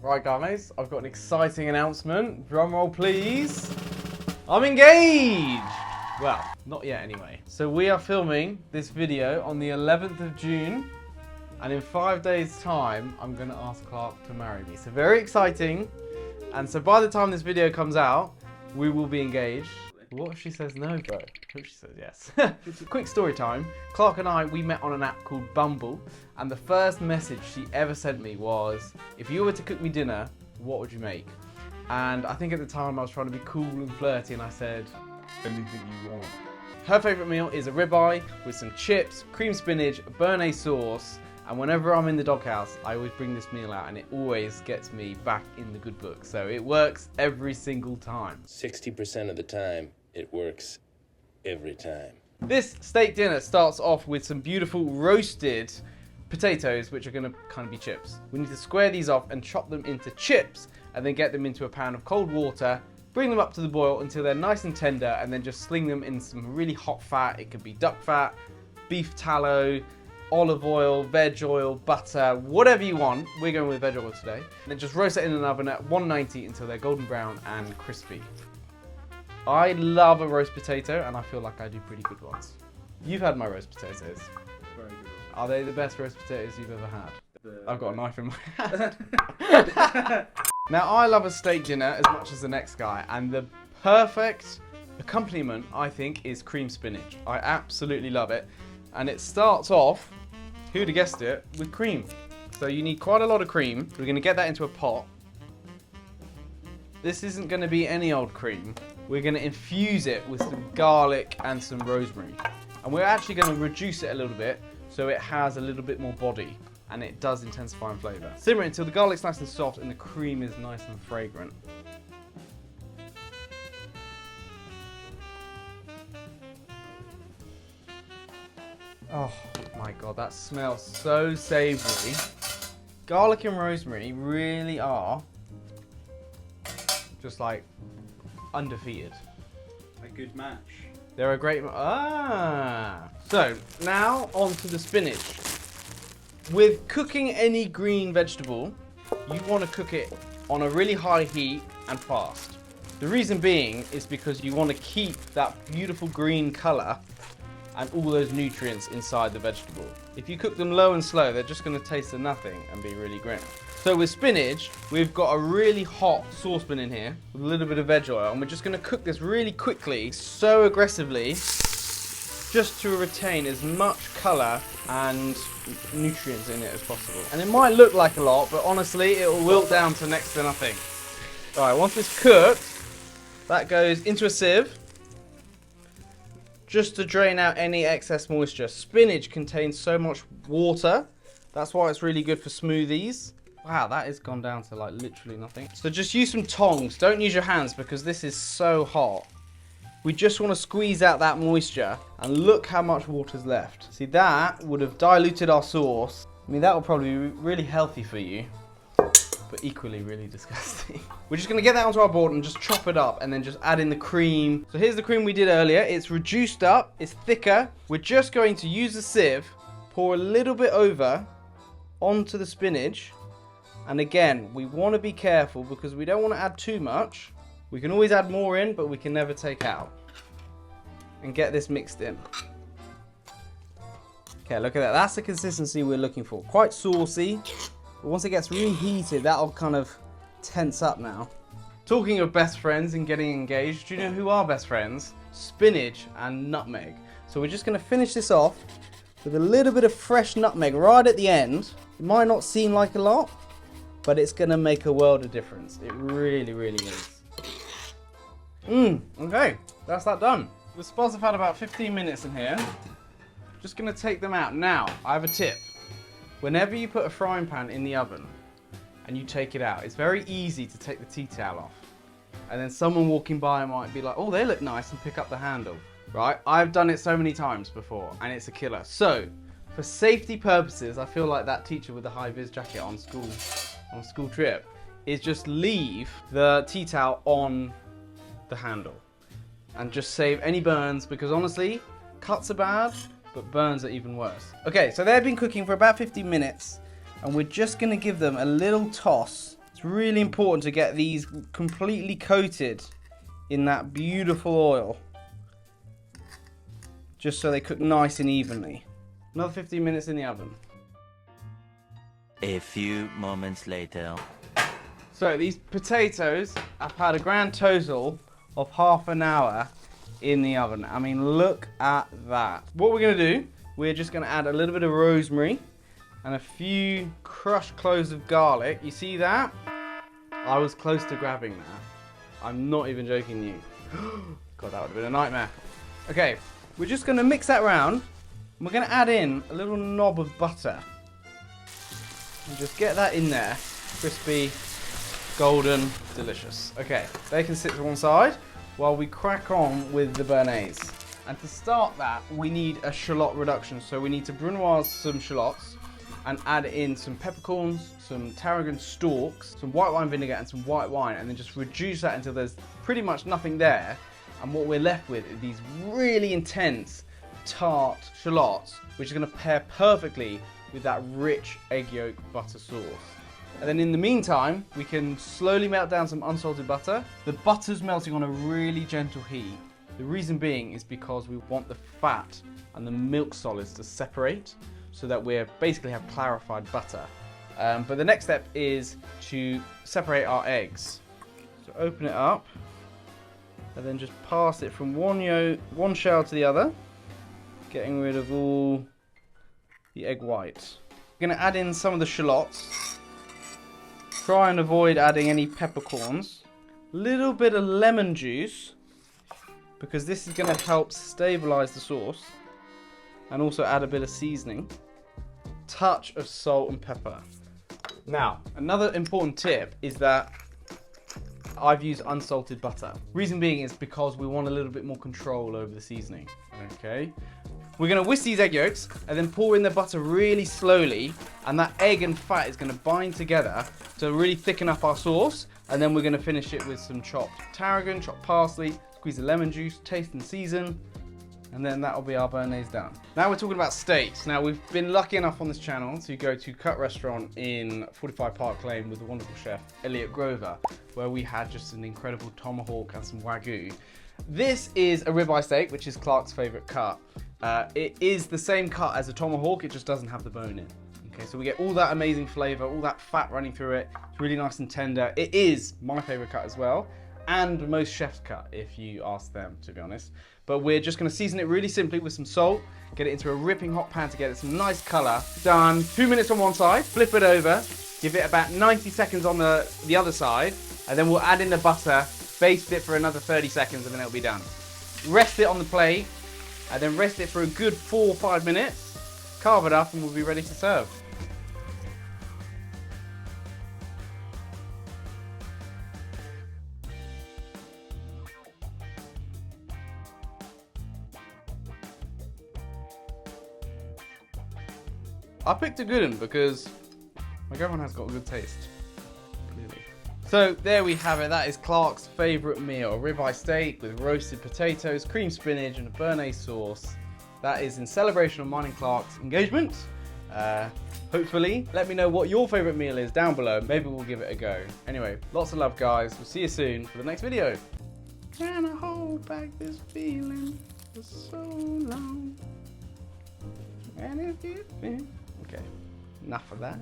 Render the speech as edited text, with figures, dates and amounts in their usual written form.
Right guys, I've got an exciting announcement. Drum roll please. I'm engaged! Well, not yet anyway. So we are filming this video on the 11th of June, and in 5 days time, I'm gonna ask Clark to marry me. So very exciting. And so by the time this video comes out, we will be engaged. What if she says no, bro? I hope she says yes. Quick story time. Clark and I, we met on an app called Bumble, and the first message she ever sent me was, if you were to cook me dinner, what would you make? And I think at the time I was trying to be cool and flirty, and I said, anything you want. Her favourite meal is a ribeye with some chips, cream spinach, béarnaise sauce, and whenever I'm in the doghouse, I always bring this meal out, and it always gets me back in the good book. So it works every single time. 60% of the time, it works every time. This steak dinner starts off with some beautiful roasted potatoes, which are gonna kind of be chips. We need to square these off and chop them into chips, and then get them into a pan of cold water, bring them up to the boil until they're nice and tender, and then just sling them in some really hot fat. It could be duck fat, beef tallow, olive oil, veg oil, butter, whatever you want. We're going with veg oil today. And then just roast it in an oven at 190 until they're golden brown and crispy. I love a roast potato, and I feel like I do pretty good ones. You've had my roast potatoes. Very good. Are they the best roast potatoes you've ever had? I've got a knife in my hand. Now, I love a steak dinner as much as the next guy, and the perfect accompaniment, I think, is cream spinach. I absolutely love it. And it starts off, who'd have guessed it, with cream. So you need quite a lot of cream. We're gonna get that into a pot. This isn't gonna be any old cream. We're gonna infuse it with some garlic and some rosemary. And we're actually gonna reduce it a little bit so it has a little bit more body, and it does intensify in flavour. Simmer it until the garlic's nice and soft and the cream is nice and fragrant. Oh my god, that smells so savoury. Garlic and rosemary really are just like undefeated. A good match. They're a great So now on to the spinach. With cooking any green vegetable, you want to cook it on a really high heat and fast. The reason being is because you want to keep that beautiful green colour and all those nutrients inside the vegetable. If you cook them low and slow, they're just going to taste of nothing and be really grim. So with spinach, we've got a really hot saucepan in here with a little bit of veg oil, and we're just going to cook this really quickly, so aggressively, just to retain as much colour and nutrients in it as possible. And it might look like a lot, but honestly, it will wilt down to next to nothing. All right, once it's cooked, that goes into a sieve, just to drain out any excess moisture. Spinach contains so much water, that's why it's really good for smoothies. Wow, that has gone down to like literally nothing. So just use some tongs, don't use your hands because this is so hot. We just want to squeeze out that moisture, and look how much water's left. See, that would have diluted our sauce. I mean, that will probably be really healthy for you, but equally really disgusting. We're just gonna get that onto our board and just chop it up, and then just add in the cream. So here's the cream we did earlier. It's reduced up, it's thicker. We're just going to use a sieve, pour a little bit over onto the spinach. And again, we wanna be careful because we don't wanna add too much. We can always add more in, but we can never take out. And get this mixed in. Okay, look at that. That's the consistency we're looking for. Quite saucy. But once it gets reheated, that'll kind of tense up now. Talking of best friends and getting engaged, do you know who are best friends? Spinach and nutmeg. So we're just gonna finish this off with a little bit of fresh nutmeg right at the end. It might not seem like a lot, but it's gonna make a world of difference. It really, really is. Okay, that's that done. The spods have had about 15 minutes in here. Just gonna take them out. Now, I have a tip. Whenever you put a frying pan in the oven and you take it out, it's very easy to take the tea towel off. And then someone walking by might be like, oh, they look nice, and pick up the handle, right? I've done it so many times before, and it's a killer. So, for safety purposes, I feel like that teacher with the high-vis jacket on a school trip is just leave the tea towel on the handle and just save any burns, because honestly, cuts are bad, but burns are even worse. Okay, so they've been cooking for about 15 minutes, and we're just gonna give them a little toss It's really important to get these completely coated in that beautiful oil, just so they cook nice and evenly. Another 15 minutes in the oven. A few moments later. So these potatoes have had a grand total of half an hour in the oven. I mean, look at that. What we're gonna do, we're just gonna add a little bit of rosemary and a few crushed cloves of garlic. You see that? I was close to grabbing that. I'm not even joking you. God, that would have been a nightmare. Okay, we're just gonna mix that around. And we're gonna add in a little knob of butter. And just get that in there. Crispy, golden, delicious. Okay, they can sit to one side while we crack on with the béarnaise. And to start that, we need a shallot reduction. So we need to brunoise some shallots and add in some peppercorns, some tarragon stalks, some white wine vinegar and some white wine, and then just reduce that until there's pretty much nothing there. And what we're left with is these really intense, tart shallots, which are gonna pair perfectly with that rich egg yolk butter sauce. And then in the meantime, we can slowly melt down some unsalted butter. The butter's melting on a really gentle heat. The reason being is because we want the fat and the milk solids to separate so that we basically have clarified butter. But the next step is to separate our eggs. So open it up and then just pass it from one shell to the other, getting rid of all the egg whites. We're going to add in some of the shallots. Try and avoid adding any peppercorns. Little bit of lemon juice, because this is going to help stabilize the sauce, and also add a bit of seasoning. Touch of salt and pepper. Now, another important tip is that I've used unsalted butter. Reason being is because we want a little bit more control over the seasoning. Okay. We're going to whisk these egg yolks and then pour in the butter really slowly, and that egg and fat is going to bind together to really thicken up our sauce. And then we're going to finish it with some chopped tarragon, chopped parsley, squeeze the lemon juice, taste and season, and then that'll be our béarnaise done. Now we're talking about steaks. Now we've been lucky enough on this channel to go to Cut Restaurant in 45 Park Lane with the wonderful chef Elliot Grover, where we had just an incredible tomahawk and some wagyu. This is a ribeye steak, which is Clark's favourite cut. It is the same cut as a tomahawk, it just doesn't have the bone in. Okay, so we get all that amazing flavour, all that fat running through it. It's really nice and tender. It is my favourite cut as well, and most chefs' cut, if you ask them, to be honest. But we're just going to season it really simply with some salt, get it into a ripping hot pan to get it some nice colour. Done. 2 minutes on one side, flip it over, give it about 90 seconds on the other side, and then we'll add in the butter, baste it for another 30 seconds, and then it'll be done. Rest it on the plate, and then rest it for a good 4 or 5 minutes, carve it up, and we'll be ready to serve. I picked a good one because my girlfriend has got a good taste, clearly. So there we have it. That is Clark's favourite meal, a ribeye steak with roasted potatoes, cream spinach and a béarnaise sauce. That is in celebration of mine and Clark's engagement. Hopefully, let me know what your favourite meal is down below. Maybe we'll give it a go. Anyway, lots of love guys. We'll see you soon for the next video. Can I hold back this feeling for so long? And if you've been... Okay, enough of that.